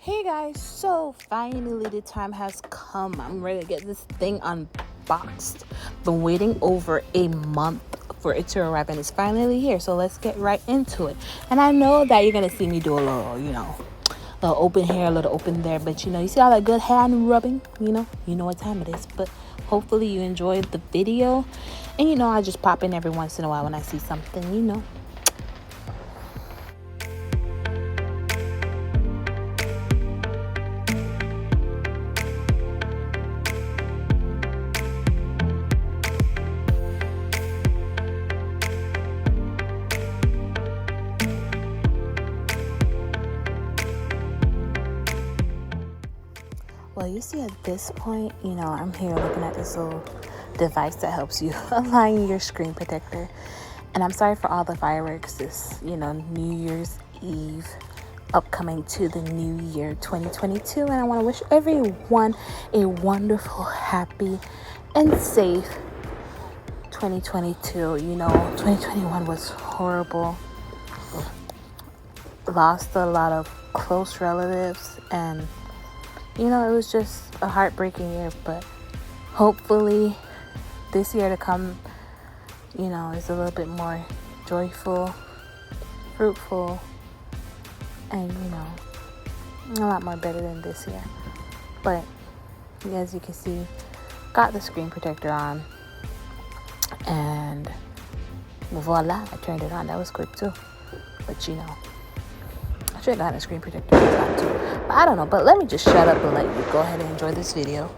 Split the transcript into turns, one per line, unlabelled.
Hey guys, so finally the time has come. I'm ready to get this thing unboxed. Been waiting over a month for it to arrive and it's finally here. So let's get right into it. And I know that you're gonna see me do a little, little open here, a little open there, but you see all that good hand rubbing, you know what time it is. But hopefully you enjoyed the video. And I just pop in every once in a while when I see something. Well, you see, at this point, I'm here looking at this little device that helps you align your screen protector. And I'm sorry for all the fireworks this, New Year's Eve upcoming to the new year 2022. And I want to wish everyone a wonderful, happy, and safe 2022. 2021 was horrible. Lost a lot of close relatives and it was just a heartbreaking year, but hopefully this year to come, is a little bit more joyful, fruitful, and, a lot more better than this year. But as you can see, got the screen protector on, and voila, I turned it on. That was quick too. But I should have gotten a screen protector on top too. But I don't know. But let me just shut up and let you go ahead and enjoy this video.